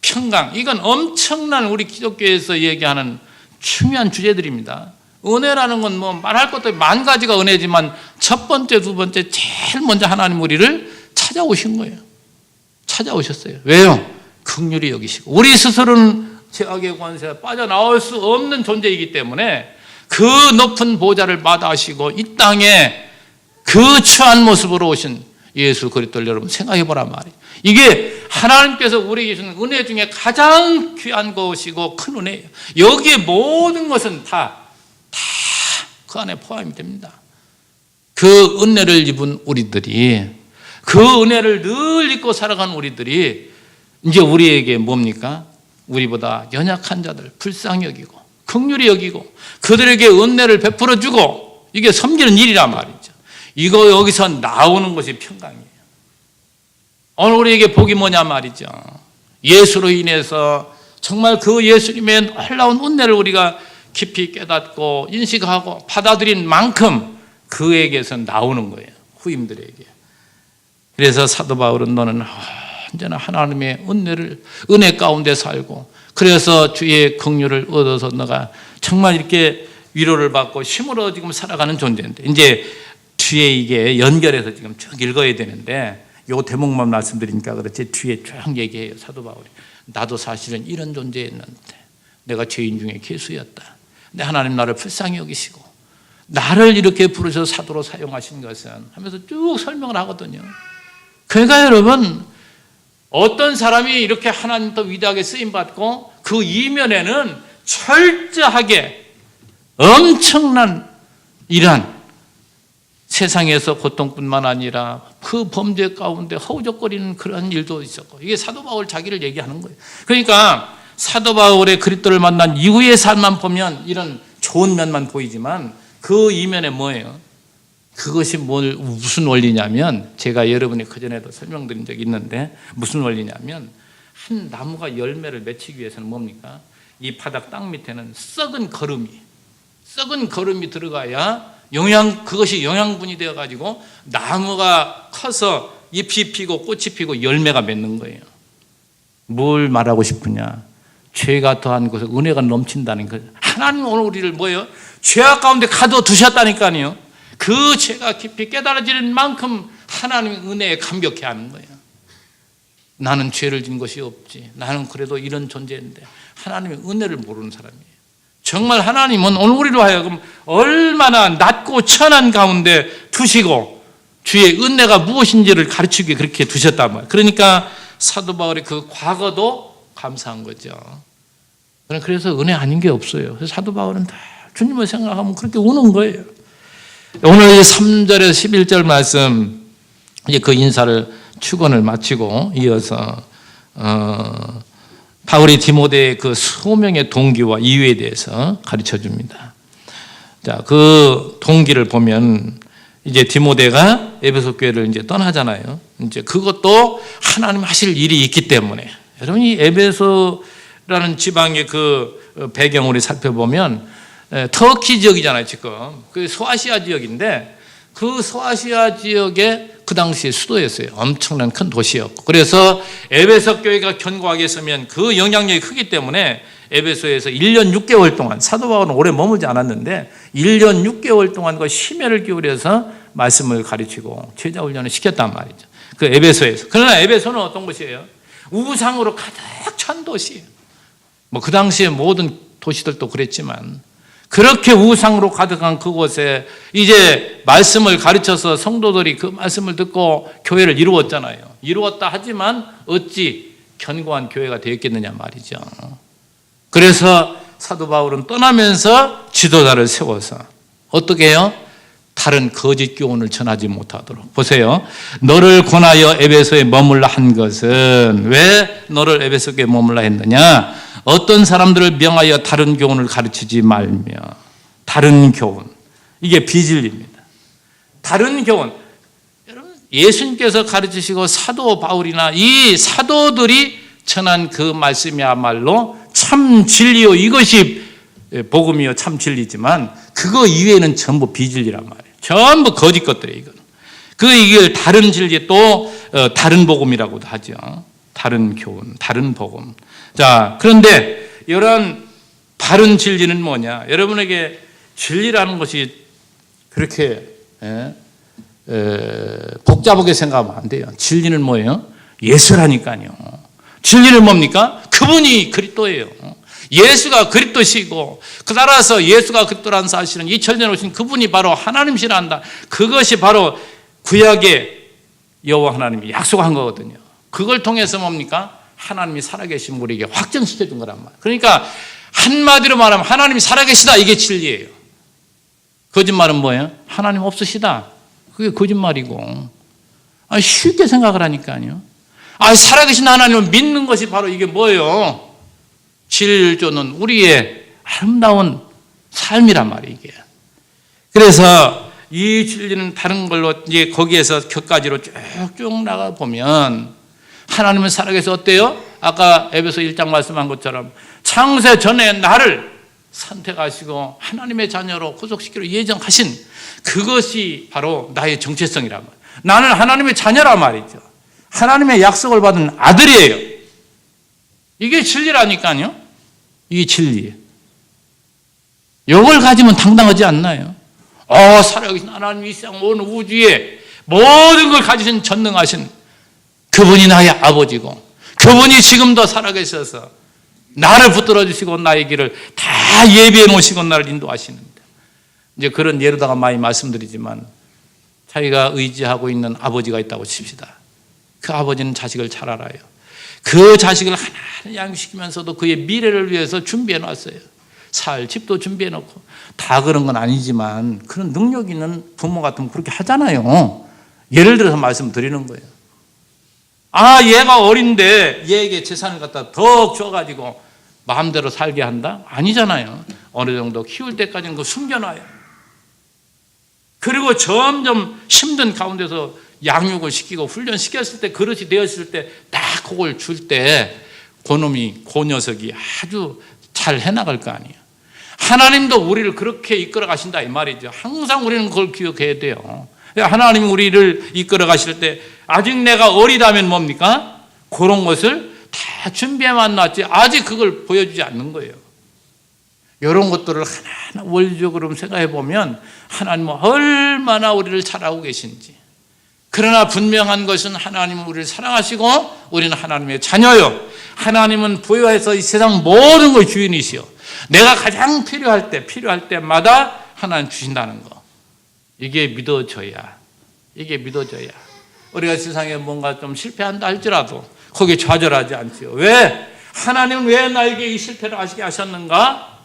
평강, 이건 엄청난 우리 기독교에서 얘기하는 중요한 주제들입니다. 은혜라는 건 뭐 말할 것도 만 가지가 은혜지만 첫 번째, 두 번째, 제일 먼저 하나님 우리를 찾아오신 거예요. 찾아오셨어요. 왜요? 긍휼히 여기시고, 우리 스스로는 죄악의 권세에 빠져나올 수 없는 존재이기 때문에 그 높은 보좌를 마다하시고 이 땅에 그 추한 모습으로 오신 예수 그리스도를 여러분 생각해 보란 말이에요. 이게 하나님께서 우리에게 주신 은혜 중에 가장 귀한 것이고 큰 은혜예요. 여기에 모든 것은 다 그 안에 포함이 됩니다. 그 은혜를 입은 우리들이, 그 은혜를 늘 입고 살아간 우리들이 이제 우리에게 뭡니까? 우리보다 연약한 자들 불쌍히 여기고 긍휼히 여기고 그들에게 은혜를 베풀어 주고, 이게 섬기는 일이란 말이죠. 이거 여기서 나오는 것이 평강이에요. 오늘 우리에게 복이 뭐냐 말이죠. 예수로 인해서 정말 그 예수님의 놀라운 은혜를 우리가 깊이 깨닫고 인식하고 받아들인 만큼 그에게서 나오는 거예요. 후임들에게. 그래서 사도 바울은 너는 언제나 하나님의 은혜 가운데 살고, 그래서 주의 긍휼을 얻어서 너가 정말 이렇게 위로를 받고 힘을 얻어 지금 살아가는 존재인데, 이제 뒤에 이게 연결해서 지금 쭉 읽어야 되는데 요 대목만 말씀드리니까 그렇지 뒤에 쭉 얘기해요. 사도 바울이 나도 사실은 이런 존재였는데 내가 죄인 중에 괴수였다. 근데 하나님 나를 불쌍히 여기시고 나를 이렇게 부르셔서 사도로 사용하신 것은 하면서 쭉 설명을 하거든요. 그러니까 여러분, 어떤 사람이 이렇게 하나님도 위대하게 쓰임받고 그 이면에는 철저하게 엄청난 이러한 세상에서 고통뿐만 아니라 그 범죄 가운데 허우적거리는 그런 일도 있었고, 이게 사도 바울 자기를 얘기하는 거예요. 그러니까 사도 바울의 그리스도를 만난 이후의 삶만 보면 이런 좋은 면만 보이지만 그 이면에 뭐예요? 그것이 무슨 원리냐면, 제가 여러분이 그전에도 설명드린 적이 있는데 무슨 원리냐면, 한 나무가 열매를 맺히기 위해서는 뭡니까? 이 바닥 땅 밑에는 썩은 거름이 들어가야 그것이 영양분이 되어가지고 나무가 커서 잎이 피고 꽃이 피고 열매가 맺는 거예요. 뭘 말하고 싶으냐? 죄가 더한 곳에 은혜가 넘친다는 거예요. 하나님 오늘 우리를 뭐예요? 죄악 가운데 가둬두셨다니까요. 그 죄가 깊이 깨달아지는 만큼 하나님의 은혜에 감격해 하는 거예요. 나는 죄를 진 것이 없지. 나는 그래도 이런 존재인데 하나님의 은혜를 모르는 사람이에요. 정말 하나님은 오늘 우리로 하여금 얼마나 낮고 천한 가운데 두시고 주의 은혜가 무엇인지를 가르치기 그렇게 두셨단 말이에요. 그러니까 사도 바울의 그 과거도 감사한 거죠. 그래서 은혜 아닌 게 없어요. 그래서 사도 바울은 다 주님을 생각하면 그렇게 우는 거예요. 오늘 3절에서 11절 말씀, 이제 그 인사를 축원을 마치고 이어서 바울이 디모데의 그 소명의 동기와 이유에 대해서 가르쳐 줍니다. 자, 그 동기를 보면 이제 디모데가 에베소 교회를 이제 떠나잖아요. 이제 그것도 하나님 하실 일이 있기 때문에, 여러분이 에베소라는 지방의 그 배경을 살펴보면 터키 지역이잖아요. 지금 그 소아시아 지역인데, 그 소아시아 지역의 그 당시의 수도였어요. 엄청난 큰 도시였고, 그래서 에베소 교회가 견고하게 서면 그 영향력이 크기 때문에 에베소에서 1년 6개월 동안, 사도 바울은 오래 머물지 않았는데 1년 6개월 동안 그 심혈을 기울여서 말씀을 가르치고 제자 훈련을 시켰단 말이죠. 그 에베소에서. 그러나 에베소는 어떤 곳이에요? 우상으로 가득 찬 도시예요. 뭐 그 당시에 모든 도시들도 그랬지만, 그렇게 우상으로 가득한 그곳에 이제 말씀을 가르쳐서 성도들이 그 말씀을 듣고 교회를 이루었잖아요. 이루었다 하지만 어찌 견고한 교회가 되었겠느냐 말이죠. 그래서 사도 바울은 떠나면서 지도자를 세워서 어떻게 해요? 다른 거짓 교훈을 전하지 못하도록. 보세요. 너를 권하여 에베소에 머물라 한 것은, 왜 너를 에베소에 머물라 했느냐? 어떤 사람들을 명하여 다른 교훈을 가르치지 말며. 다른 교훈, 이게 비진리입니다. 다른 교훈, 여러분 예수님께서 가르치시고 사도 바울이나 이 사도들이 전한 그 말씀이야말로 참 진리요, 이것이 복음이요 참 진리지만 그거 이외에는 전부 비진리란 말이에요. 전부 거짓 것들이에요. 이거는. 이걸 다른 진리, 또 다른 복음이라고도 하죠. 다른 교훈, 다른 복음. 자, 그런데 이런 바른 진리는 뭐냐? 여러분에게 진리라는 것이 그렇게 복잡하게 생각하면 안 돼요. 진리는 뭐예요? 예수라니까요. 진리는 뭡니까? 그분이 그리스도예요. 예수가 그리스도시고, 그 따라서 예수가 그리스도라는 사실은 2000년 오신 그분이 바로 하나님이시라 한다. 그것이 바로 구약의 여호와 하나님이 약속한 거거든요. 그걸 통해서 뭡니까? 하나님이 살아계신 우리에게 확정시켜 준 거란 말이에요. 그러니까 한마디로 말하면 하나님이 살아계시다, 이게 진리예요. 거짓말은 뭐예요? 하나님 없으시다, 그게 거짓말이고. 쉽게 생각을 하니까요. 살아계신 하나님을 믿는 것이 바로 이게 뭐예요? 진리조는 우리의 아름다운 삶이란 말이에요, 이게. 그래서 이 진리는 다른 걸로 이제 거기에서 격가지로 쭉쭉 나가 보면 하나님은 살아계셔서 어때요? 아까 에베소 1장 말씀한 것처럼 창세 전에 나를 선택하시고 하나님의 자녀로 구속시키려 예정하신 그것이 바로 나의 정체성이란 말이에요. 나는 하나님의 자녀란 말이죠. 하나님의 약속을 받은 아들이에요. 이게 진리라니까요. 이게 진리예요. 이걸 가지면 당당하지 않나요? 살아계신 하나님, 이 세상 온 우주에 모든 걸 가지신 전능하신 그분이 나의 아버지고, 그분이 지금도 살아계셔서 나를 붙들어 주시고 나의 길을 다 예비해 놓으시고 나를 인도하시는데, 이제 그런 예로다가 많이 말씀드리지만 자기가 의지하고 있는 아버지가 있다고 칩시다. 그 아버지는 자식을 잘 알아요. 그 자식을 하나하나 양육시키면서도 그의 미래를 위해서 준비해 놨어요. 살 집도 준비해 놓고. 다 그런 건 아니지만 그런 능력 있는 부모 같으면 그렇게 하잖아요. 예를 들어서 말씀드리는 거예요. 얘가 어린데 얘에게 재산을 갖다 더 줘가지고 마음대로 살게 한다? 아니잖아요. 어느 정도 키울 때까지는 그거 숨겨놔요. 그리고 점점 힘든 가운데서 양육을 시키고 훈련시켰을 때, 그릇이 되었을 때 딱 그걸 줄 때 그 녀석이 아주 잘 해나갈 거 아니에요. 하나님도 우리를 그렇게 이끌어 가신다, 이 말이죠. 항상 우리는 그걸 기억해야 돼요. 하나님이 우리를 이끌어 가실 때 아직 내가 어리다면 뭡니까? 그런 것을 다 준비해만 놨지 아직 그걸 보여주지 않는 거예요. 이런 것들을 하나하나 원리적으로 생각해 보면 하나님은 얼마나 우리를 잘 알고 계신지, 그러나 분명한 것은 하나님은 우리를 사랑하시고 우리는 하나님의 자녀요. 하나님은 부여해서 이 세상 모든 것 주인이시요. 내가 가장 필요할 때마다 하나님 주신다는 거. 이게 믿어져야. 우리가 세상에 뭔가 좀 실패한다 할지라도 거기에 좌절하지 않지요. 왜? 하나님은 왜 나에게 이 실패를 하시게 하셨는가?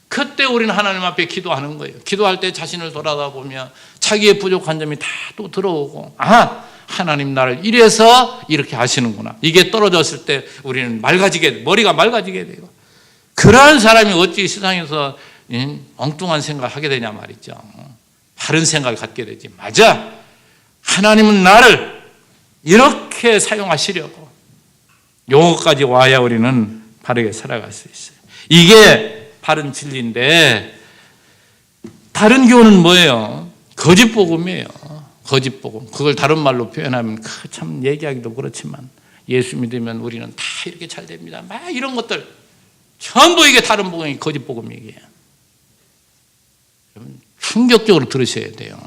그때 우리는 하나님 앞에 기도하는 거예요. 기도할 때 자신을 돌아다보며 자기의 부족한 점이 다 또 들어오고, 하나님 나를 이래서 이렇게 하시는구나. 이게 떨어졌을 때 우리는 머리가 맑아지게 돼요. 그런 사람이 어찌 세상에서 엉뚱한 생각을 하게 되냐 말이죠. 바른 생각을 갖게 되지. 맞아. 하나님은 나를 이렇게 사용하시려고. 요거까지 와야 우리는 바르게 살아갈 수 있어요. 이게 바른 진리인데, 다른 교훈은 뭐예요? 거짓복음이에요. 거짓복음. 그걸 다른 말로 표현하면 참 얘기하기도 그렇지만, 예수 믿으면 우리는 다 이렇게 잘 됩니다. 막 이런 것들 전부 이게 다른 복음이 거짓복음이에요. 여러분 충격적으로 들으셔야 돼요.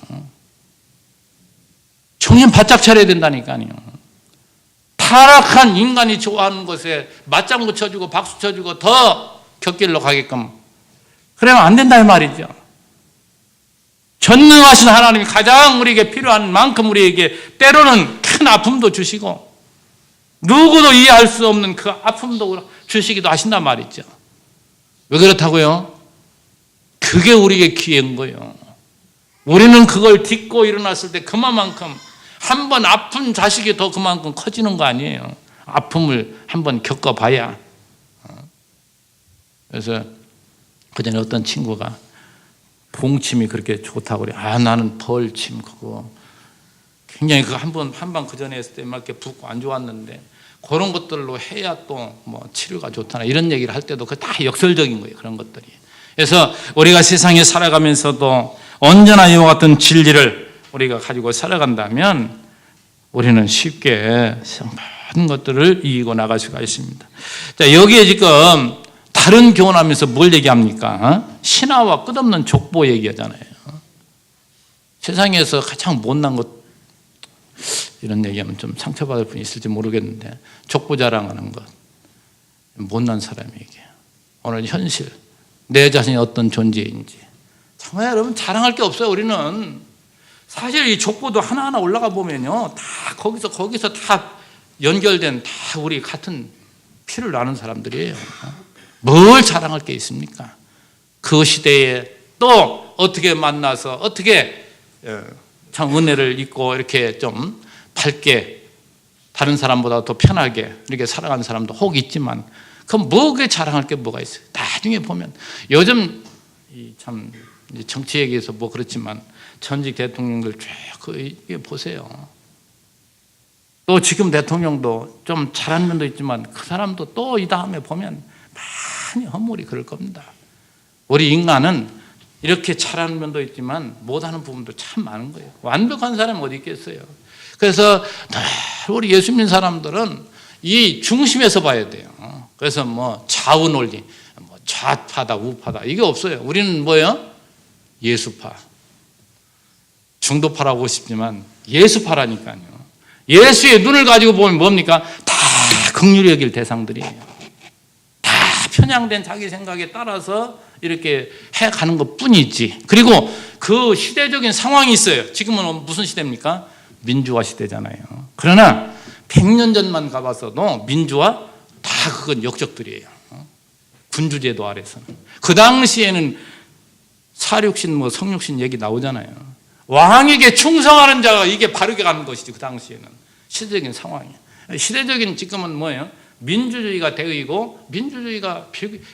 정신 바짝 차려야 된다니까요. 타락한 인간이 좋아하는 것에 맞장구 쳐주고 박수 쳐주고 더 곁길로 가게끔 그러면 안 된다 이 말이죠. 전능하신 하나님이 가장 우리에게 필요한 만큼 우리에게 때로는 큰 아픔도 주시고 누구도 이해할 수 없는 그 아픔도 주시기도 하신단 말이죠. 왜 그렇다고요? 그게 우리에게 기회인 거예요. 우리는 그걸 딛고 일어났을 때 그만큼 한 번 아픈 자식이 더 그만큼 커지는 거 아니에요. 아픔을 한번 겪어봐야. 그래서 그전에 어떤 친구가 봉침이 그렇게 좋다고 그래. 나는 벌침 그거 굉장히 그 한번 그전에 했을 때 막 이렇게 붓고 안 좋았는데 그런 것들로 해야 또 뭐 치료가 좋다나 이런 얘기를 할 때도 그 다 역설적인 거예요. 그런 것들이. 그래서 우리가 세상에 살아가면서도 언제나 이와 같은 진리를 우리가 가지고 살아간다면 우리는 쉽게 모든 것들을 이기고 나갈 수가 있습니다. 자, 여기에 지금 다른 교훈하면서 뭘 얘기합니까? 신화와 끝없는 족보 얘기하잖아요. 세상에서 가장 못난 것, 이런 얘기하면 좀 상처받을 분이 있을지 모르겠는데, 족보 자랑하는 것, 못난 사람에게 오늘 현실, 내 자신이 어떤 존재인지 정말 여러분 자랑할 게 없어요. 우리는 사실 이 족보도 하나하나 올라가 보면요, 다 거기서 다 연결된 다 우리 같은 피를 나눈 사람들이에요. 뭘 자랑할 게 있습니까? 그 시대에 또 어떻게 만나서 어떻게 참 은혜를 입고 이렇게 좀 밝게 다른 사람보다 더 편하게 이렇게 살아가는 사람도 혹 있지만, 그럼 뭐게 자랑할 게 뭐가 있어요? 나중에 보면 요즘 참 정치 얘기에서 뭐 그렇지만 전직 대통령들 쭉 보세요. 또 지금 대통령도 좀 잘한 면도 있지만 그 사람도 또 이 다음에 보면 많이 허물이 그럴 겁니다. 우리 인간은 이렇게 잘하는 면도 있지만 못하는 부분도 참 많은 거예요. 완벽한 사람이 어디 있겠어요. 그래서 우리 예수 믿는 사람들은 이 중심에서 봐야 돼요. 그래서 뭐 좌우 논리, 뭐 좌파다 우파다 이게 없어요. 우리는 뭐예요? 예수파. 중도파라고 싶지만 예수파라니까요. 예수의 눈을 가지고 보면 뭡니까? 다 긍휼히 여길 대상들이에요. 다 편향된 자기 생각에 따라서 이렇게 해가는 것 뿐이지. 그리고 그 시대적인 상황이 있어요. 지금은 무슨 시대입니까? 민주화 시대잖아요. 그러나 100년 전만 가봤어도 민주화 다 그건 역적들이에요. 군주제도 아래서는. 그 당시에는 사륙신 뭐 성육신 얘기 나오잖아요. 왕에게 충성하는 자가 이게 바르게 가는 것이지. 그 당시에는 시대적인 상황이에요. 시대적인 지금은 뭐예요? 민주주의가 대의고 민주주의가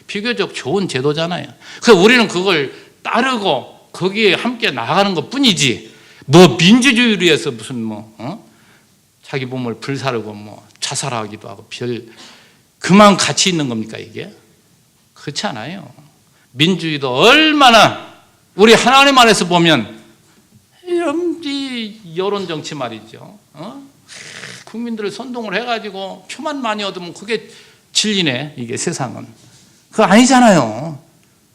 비교적 좋은 제도잖아요. 그래서 우리는 그걸 따르고 거기에 함께 나가는 것 뿐이지, 뭐 민주주의를 위해서 무슨 자기 몸을 불사르고 뭐 자살하기도 하고 그만 가치 있는 겁니까 이게? 그렇지 않아요. 민주주의도 얼마나 우리 하나님 안에서 보면 이 여론 정치 말이죠. 국민들을 선동을 해가지고 표만 많이 얻으면 그게 진리네. 이게 세상은 그거 아니잖아요.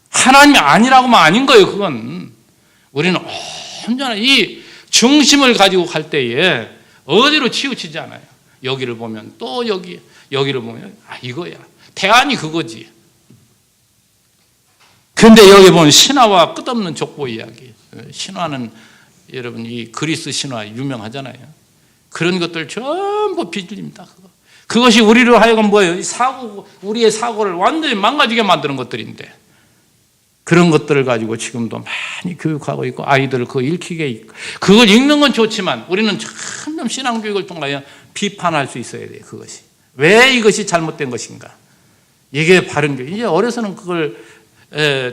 하나님이 아니라고만 아닌 거예요. 그건 우리는 언제나 이 중심을 가지고 갈 때에 어디로 치우치지 않아요. 여기를 보면 또 여기를 보면 이거야. 대안이 그거지. 근데 여기 보면 신화와 끝없는 족보 이야기. 신화는 여러분 이 그리스 신화 유명하잖아요. 그런 것들 전부 빚입니다. 그것이 우리로 하여금 뭐예요? 우리의 사고를 완전히 망가지게 만드는 것들인데, 그런 것들을 가지고 지금도 많이 교육하고 있고 아이들을 그거 읽히게 있고, 그걸 읽는 건 좋지만 우리는 점점 신앙교육을 통하여 비판할 수 있어야 돼요. 그것이 왜 이것이 잘못된 것인가, 이게 바른 교육. 이제 어려서는 그걸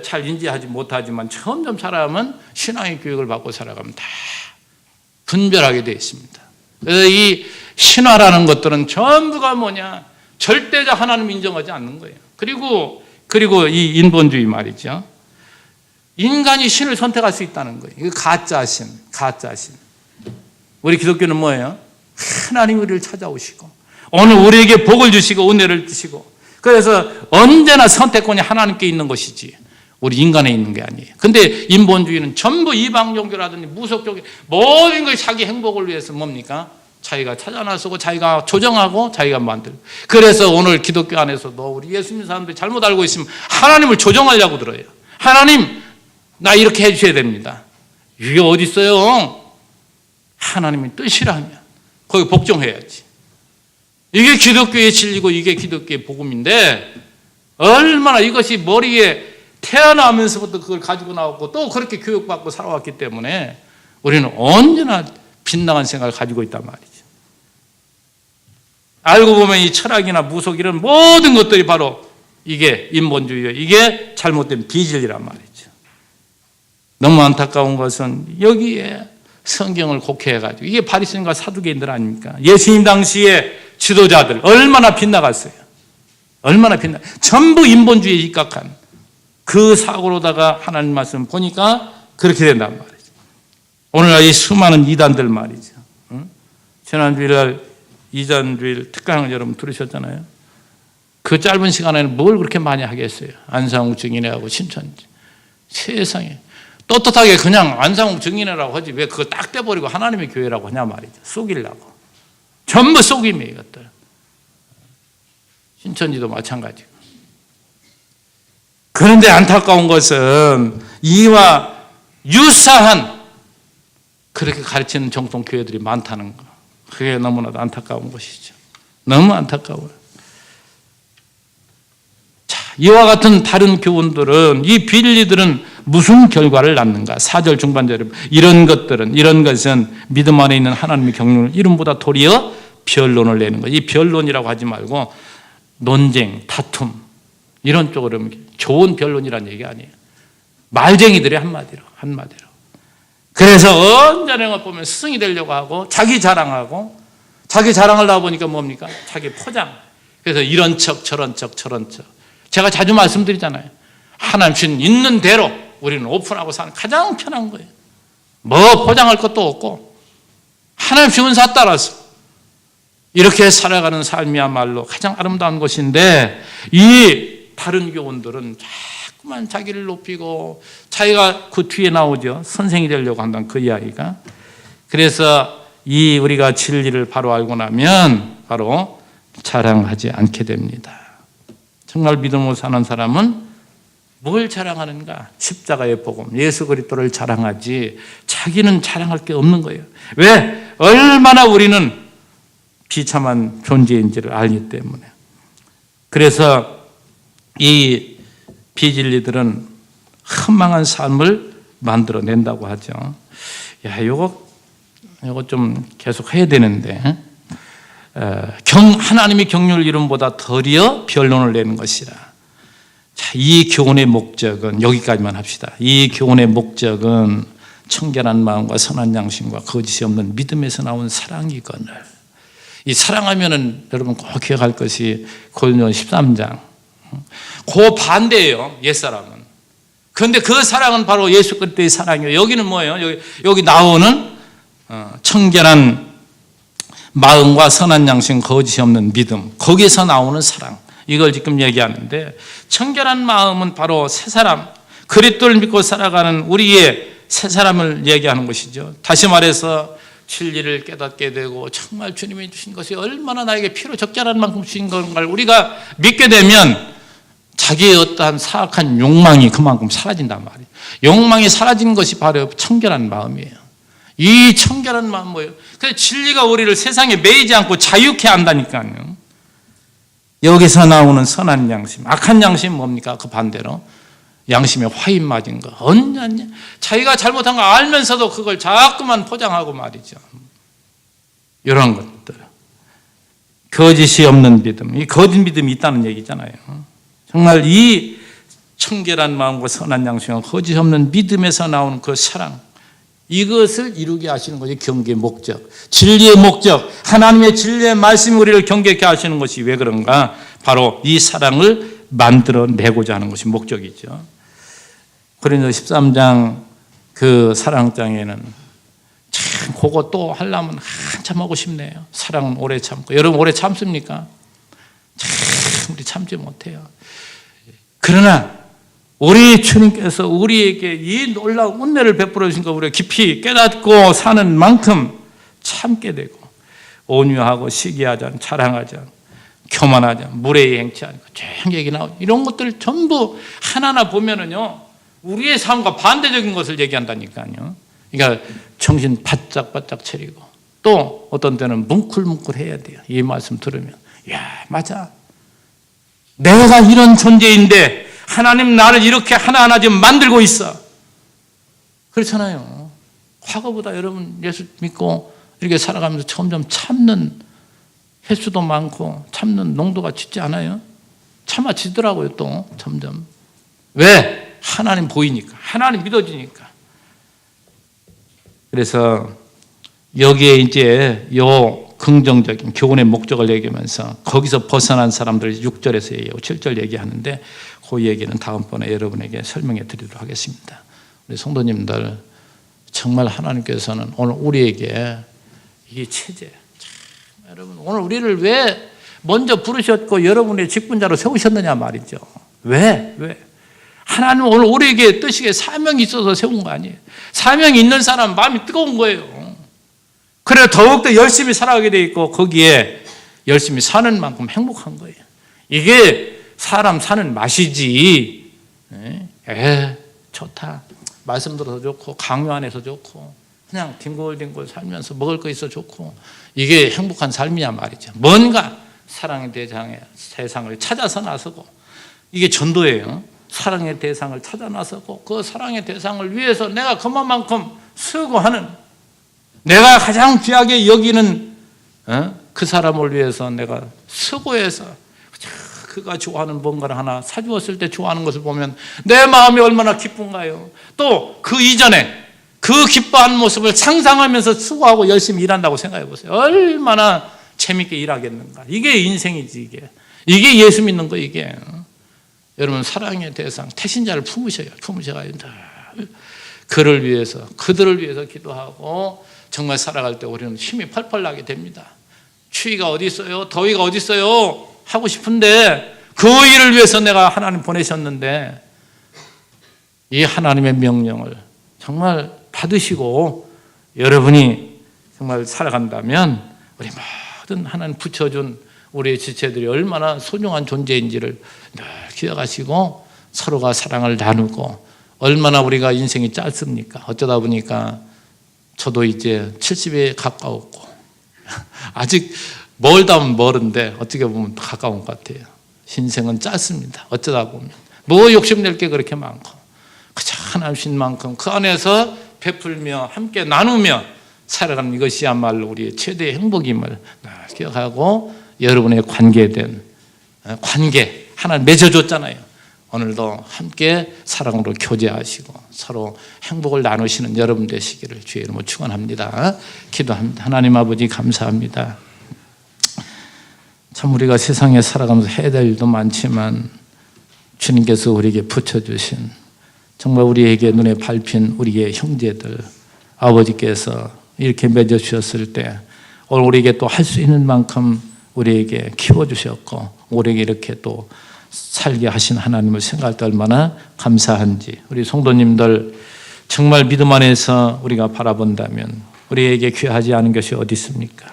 잘 인지하지 못하지만 점점 자라면 신앙의 교육을 받고 살아가면 다 분별하게 되어 있습니다. 그래서 이 신화라는 것들은 전부가 뭐냐, 절대적 하나님 인정하지 않는 거예요. 그리고 이 인본주의 말이죠. 인간이 신을 선택할 수 있다는 거예요. 이거 가짜 신. 우리 기독교는 뭐예요? 하나님 우리를 찾아오시고 오늘 우리에게 복을 주시고 은혜를 주시고, 그래서 언제나 선택권이 하나님께 있는 것이지 우리 인간에 있는 게 아니에요. 근데 인본주의는 전부 이방 종교라든지 무속 종교 모든 것이 자기 행복을 위해서 뭡니까? 자기가 찾아 나서고 자기가 조정하고 자기가 만들고. 그래서 오늘 기독교 안에서도 우리 예수님 사람들이 잘못 알고 있으면 하나님을 조정하려고 들어요. 하나님 나 이렇게 해주셔야 됩니다. 이게 어디 있어요? 하나님의 뜻이라면 거기 복종해야지. 이게 기독교의 진리고 이게 기독교의 복음인데, 얼마나 이것이 머리에 태어나면서부터 그걸 가지고 나왔고 또 그렇게 교육받고 살아왔기 때문에 우리는 언제나 빗나간 생각을 가지고 있단 말이죠. 알고 보면 이 철학이나 무속 이런 모든 것들이 바로 이게 인본주의예요. 이게 잘못된 비진리란 말이죠. 너무 안타까운 것은 여기에 성경을 곡해해가지고, 이게 바리새인과 사두개인들 아닙니까? 예수님 당시에 지도자들 얼마나 빗나갔어요. 전부 인본주의에 입각한 그 사고로다가 하나님 말씀 보니까 그렇게 된단 말이죠. 오늘날 이 수많은 이단들 말이죠. 지난 주일날 이단주일 특강을 여러분 들으셨잖아요. 그 짧은 시간에는 뭘 그렇게 많이 하겠어요. 안상욱 증인회하고 신천지. 세상에 떳떳하게 그냥 안상욱 증인회라고 하지 왜 그거 딱 떼버리고 하나님의 교회라고 하냐 말이죠. 속이려고. 전부 속임이에요, 이것들. 신천지도 마찬가지고. 그런데 안타까운 것은 이와 유사한 그렇게 가르치는 정통교회들이 많다는 거. 그게 너무나도 안타까운 것이죠. 너무 안타까워요. 자, 이와 같은 다른 교훈들은, 이 비리들은 무슨 결과를 낳는가? 4절 중반절에 이런 것은 믿음 안에 있는 하나님의 경륜을 이름보다 도리어 변론을 내는 거예요. 이 변론이라고 하지 말고 논쟁, 다툼 이런 쪽으로 좋은 변론이라는 얘기 아니에요. 말쟁이들이 한마디로. 그래서 언제나 보면 스승이 되려고 하고 자기 자랑하고, 자기 자랑하려고 보니까 뭡니까? 자기 포장. 그래서 이런 척 저런 척. 제가 자주 말씀드리잖아요. 하나님 신 있는 대로 우리는 오픈하고 사는 가장 편한 거예요. 뭐 포장할 것도 없고 하나님 신 은사 따라서 이렇게 살아가는 삶이야말로 가장 아름다운 것인데, 이 다른 교훈들은 자꾸만 자기를 높이고 자기가 그 뒤에 나오죠. 선생이 되려고 한다는 그 이야기가. 그래서 이 우리가 진리를 바로 알고 나면 바로 자랑하지 않게 됩니다. 정말 믿음으로 사는 사람은 뭘 자랑하는가? 십자가의 복음, 예수 그리스도를 자랑하지 자기는 자랑할 게 없는 거예요. 왜? 얼마나 우리는 비참한 존재인지를 알기 때문에. 그래서 이 비진리들은 헌망한 삶을 만들어낸다고 하죠. 야, 이거 좀 계속 해야 되는데, 하나님의 경륜을 이름보다 더디어 변론을 내는 것이라. 자, 이 교훈의 목적은 여기까지만 합시다. 이 교훈의 목적은 청결한 마음과 선한 양심과 거짓이 없는 믿음에서 나온 사랑이거늘. 이 사랑하면은 여러분 꼭 기억할 것이 고린도 13장. 그 반대예요, 옛사람은. 그런데 그 사랑은 바로 예수 그리스도의 사랑이에요. 여기는 뭐예요? 여기 나오는 청결한 마음과 선한 양심, 거짓이 없는 믿음, 거기서 나오는 사랑, 이걸 지금 얘기하는데, 청결한 마음은 바로 새 사람, 그리스도를 믿고 살아가는 우리의 새 사람을 얘기하는 것이죠. 다시 말해서 진리를 깨닫게 되고 정말 주님이 주신 것이 얼마나 나에게 필요 적절한 만큼 주신 건가를 우리가 믿게 되면 자기의 어떠한 사악한 욕망이 그만큼 사라진단 말이에요. 욕망이 사라진 것이 바로 청결한 마음이에요. 이 청결한 마음 뭐예요? 그래서 진리가 우리를 세상에 매이지 않고 자유케 한다니까요. 여기서 나오는 선한 양심, 악한 양심 뭡니까? 그 반대로 양심에 화인 맞은 거. 언냐? 자기가 잘못한 거 알면서도 그걸 자꾸만 포장하고 말이죠. 이런 것들. 거짓이 없는 믿음. 이 거짓 믿음이 있다는 얘기잖아요. 정말 이 청결한 마음과 선한 양심과 거짓 없는 믿음에서 나오는 그 사랑, 이것을 이루게 하시는 것이 경계의 목적, 진리의 목적, 하나님의 진리의 말씀이 우리를 경계케 하시는 것이 왜 그런가? 바로 이 사랑을 만들어내고자 하는 것이 목적이죠. 고린도서 13장 그 사랑장에는 참 그거 또 하려면 한참 하고 싶네요. 사랑은 오래 참고. 여러분 오래 참습니까? 참 우리 참지 못해요. 그러나 우리 주님께서 우리에게 이 놀라운 은혜를 베풀어 주신 거 우리가 깊이 깨닫고 사는 만큼 참게 되고, 온유하고 시기하지 않고 자랑하지 않고 교만하지 않고 무례히 행치 않고 쭉 얘기 나오죠. 이런 것들 전부 하나하나 보면은요 우리의 삶과 반대적인 것을 얘기한다니까요. 그러니까 정신 바짝바짝 차리고 또 어떤 때는 뭉클뭉클해야 돼요. 이 말씀 들으면 야 맞아, 내가 이런 존재인데 하나님 나를 이렇게 하나하나 지금 만들고 있어. 그렇잖아요. 과거보다 여러분 예수 믿고 이렇게 살아가면서 점점 참는 횟수도 많고 참는 농도가 짙지 않아요? 참아지더라고요. 또 점점. 왜? 하나님 보이니까, 하나님 믿어지니까. 그래서 여기에 이제 요 긍정적인 교훈의 목적을 얘기하면서 거기서 벗어난 사람들 6절에서 얘기하고 7절 얘기하는데 그 얘기는 다음번에 여러분에게 설명해 드리도록 하겠습니다. 우리 성도님들 정말 하나님께서는 오늘 우리에게 이 체제, 참, 여러분 오늘 우리를 왜 먼저 부르셨고 여러분의 직분자로 세우셨느냐 말이죠. 왜? 하나님 오늘 우리에게 뜻이게 사명이 있어서 세운 거 아니에요. 사명이 있는 사람 마음이 뜨거운 거예요. 그래 더욱더 열심히 살아가게 돼 있고 거기에 열심히 사는 만큼 행복한 거예요. 이게 사람 사는 맛이지. 좋다. 말씀 들어서 좋고 강요 안에서 좋고 그냥 뒹굴뒹굴 살면서 먹을 거 있어 좋고 이게 행복한 삶이냐 말이죠. 뭔가 사랑의 대상에 세상을 찾아서 나서고 이게 전도예요. 사랑의 대상을 찾아 나서고 그 사랑의 대상을 위해서 내가 그만큼 수고하는, 내가 가장 귀하게 여기는 그 사람을 위해서 내가 수고해서 그가 좋아하는 뭔가를 하나 사주었을 때 좋아하는 것을 보면 내 마음이 얼마나 기쁜가요. 또 그 이전에 그 기뻐하는 모습을 상상하면서 수고하고 열심히 일한다고 생각해 보세요. 얼마나 재밌게 일하겠는가. 이게 인생이지. 이게 예수 믿는 거. 이게 여러분 사랑의 대상 태신자를 품으셔야 그를 위해서 그들을 위해서 기도하고 정말 살아갈 때 우리는 힘이 펄펄 나게 됩니다. 추위가 어디 있어요? 더위가 어디 있어요? 하고 싶은데 그 일을 위해서 내가 하나님 보내셨는데 이 하나님의 명령을 정말 받으시고 여러분이 정말 살아간다면 우리 모든 하나님 붙여준 우리의 지체들이 얼마나 소중한 존재인지를 늘 기억하시고 서로가 사랑을 나누고 얼마나 우리가 인생이 짧습니까? 어쩌다 보니까 저도 이제 70에 가까웠고 아직 멀다면 멀은데 어떻게 보면 가까운 것 같아요. 인생은 짧습니다. 어쩌다 보면 뭐 욕심낼 게 그렇게 많고 그저 하나님 신 만큼 그 안에서 베풀며 함께 나누며 살아가는 이것이야말로 우리의 최대의 행복임을 기억하고 여러분의 관계된 관계 하나 맺어줬잖아요. 오늘도 함께 사랑으로 교제하시고 서로 행복을 나누시는 여러분 되시기를 주의 이름으로 축원합니다. 기도합니다. 하나님 아버지 감사합니다. 참 우리가 세상에 살아가면서 해야 될 일도 많지만 주님께서 우리에게 붙여주신 정말 우리에게 눈에 밟힌 우리의 형제들 아버지께서 이렇게 맺어주셨을 때 오늘 우리에게 또 할 수 있는 만큼 우리에게 키워주셨고 우리에게 이렇게 또 살게 하신 하나님을 생각할 때 얼마나 감사한지 우리 성도님들 정말 믿음 안에서 우리가 바라본다면 우리에게 귀하지 않은 것이 어디 있습니까?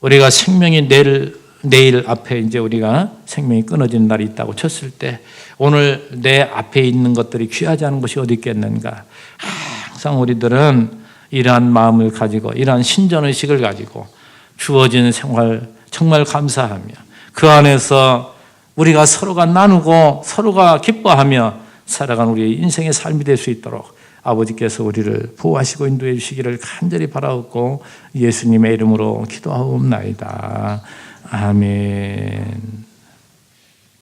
우리가 생명이 내일 앞에 이제 우리가 생명이 끊어지는 날이 있다고 쳤을 때 오늘 내 앞에 있는 것들이 귀하지 않은 것이 어디 있겠는가? 항상 우리들은 이러한 마음을 가지고 이러한 신전의식을 가지고 주어진 생활 정말 감사하며 그 안에서 우리가 서로가 나누고 서로가 기뻐하며 살아가는 우리의 인생의 삶이 될 수 있도록 아버지께서 우리를 보호하시고 인도해 주시기를 간절히 바라옵고 예수님의 이름으로 기도하옵나이다. 아멘.